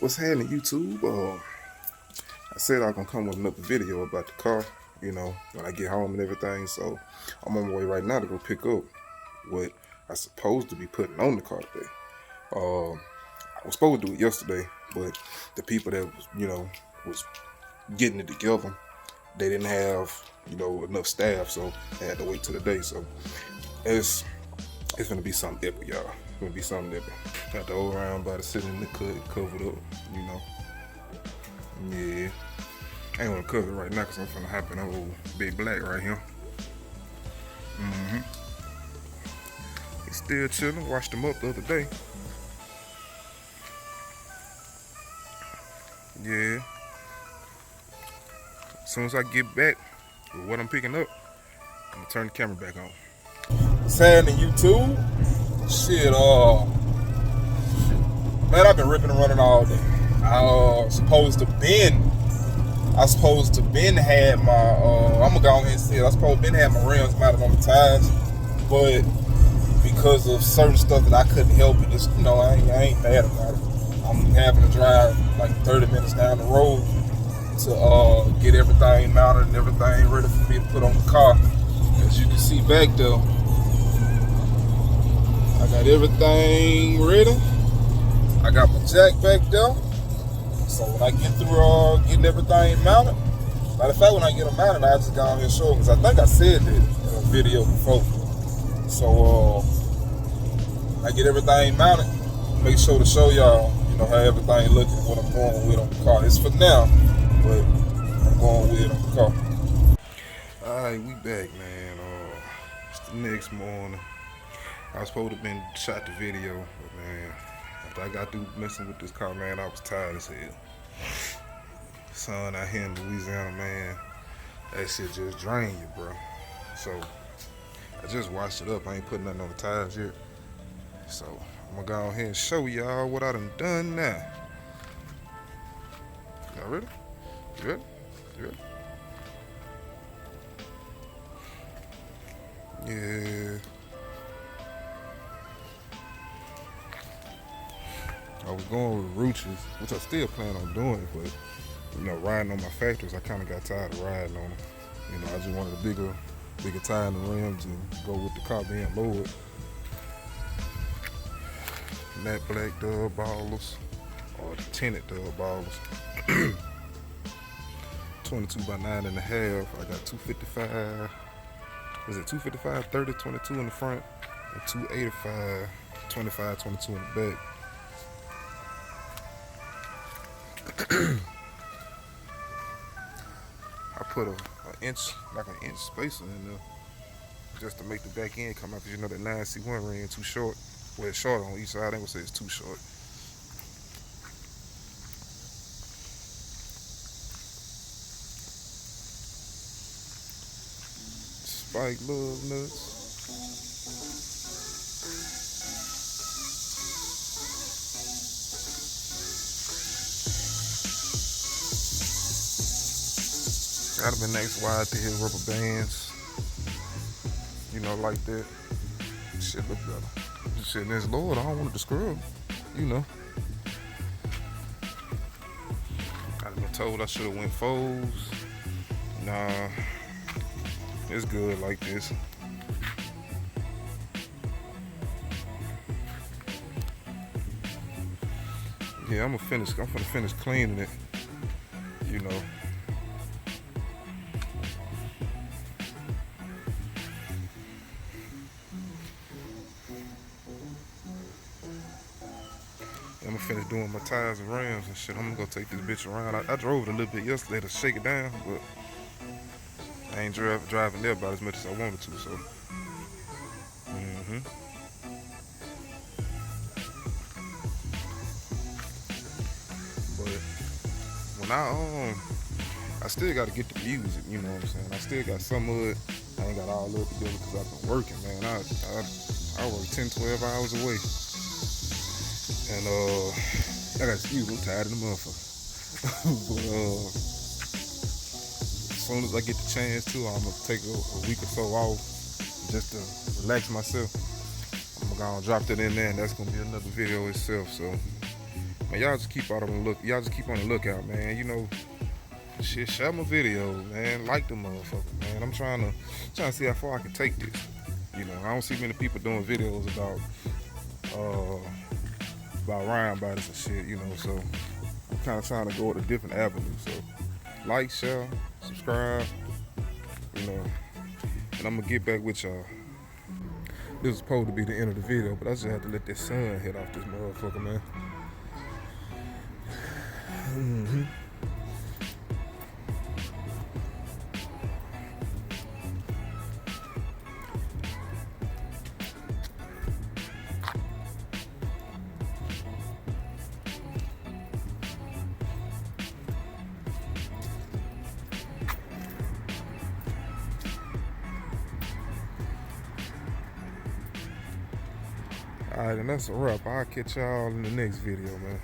What's happening, YouTube? I said I was gonna come with another video about the car, when I get home and everything. So I'm on my way right now to go pick up what I supposed to be putting on the car today. I was supposed to do it yesterday, but the people that was getting it together, they didn't have enough staff, so they had to wait till the day. So it's gonna be something epic, y'all. It's gonna be something epic. Got the old round body sitting in the cut, covered up, you know. Yeah. I ain't gonna cover it right now because I'm finna hop in that old big black right here. He's still chilling. Washed him up the other day. Yeah. As soon as I get back with what I'm picking up, I'm gonna turn the camera back on. What's happening, YouTube? Shit, man, I've been ripping and running all day. I supposed to been had my I'm gonna go ahead and say it. I supposed to been had my rims mounted on the tires, but because of certain stuff that I couldn't help it, just I ain't mad about it. I'm having to drive like 30 minutes down the road to get everything mounted and everything ready for me to put on the car. As you can see back there, I got everything ready. I got my jack back there. So when I get through getting everything mounted, matter of fact, when I get them mounted, I just go on here and show them, because I think I said that in a video before. So I get everything mounted, make sure to show y'all, how everything looking, what I'm going with on the car. It's for now, but I'm going with it on the car. Alright, we back, man. It's the next morning. I was supposed to have been shot the video, but man, after I got through messing with this car, man, I was tired as hell. Sun out here in Louisiana, man, that shit just drain you, bro. So I just washed it up. I ain't putting nothing on the tires yet. So I'm gonna go ahead and show y'all what I done now. Y'all ready? You ready? You ready? Yeah. I was going with Roaches, which I still plan on doing, but riding on my factories, I kind of got tired of riding on them. I just wanted a bigger tire and rims and go with the car being lowered. Matte black dub ballers, or tinted dub ballers. 22 by 9.5. I got 255. Is it 255, 30, 22 in the front, and 285, 25, 22 in the back. I put an inch spacer in there just to make the back end come out, because that 9C1 ring too short. Well, it's short on each side. I ain't gonna say it's too short. Spike love nuts. Gotta be next wide to hit rubber bands. Like that. Shit look better. Shit, in this Lord, I don't want it to scrub. I've been told I should have went foes. Nah, it's good like this. Yeah, I'm gonna finish cleaning it. I'm gonna finish doing my tires and rims and shit. I'm gonna go take this bitch around. I drove it a little bit yesterday to shake it down, but I ain't driving there about as much as I wanted to, so. But when I still gotta get the music, you know what I'm saying? I still got some of it. I ain't got all of it together because I've been working, man. I work 10, 12 hours a week. And I got excuse, I'm tired of the motherfucker. But as soon as I get the chance to, I'm gonna take a week or so off just to relax myself. I'm gonna drop that in there, and that's gonna be another video itself. So Man, y'all just keep out on the look. Y'all just keep on the lookout, man. You know, shit, share my videos, man. Like the motherfucker, man. I'm trying to see how far I can take this. You know, I don't see many people doing videos about rhyme bodies and shit. You know, so I'm kind of trying to go with a different avenue. So, like, share, subscribe. You know, and I'm gonna get back with y'all. This was supposed to be the end of the video, but I just had to let this sun hit off this motherfucker, man. Alright, and that's a wrap. I'll catch y'all in the next video, man.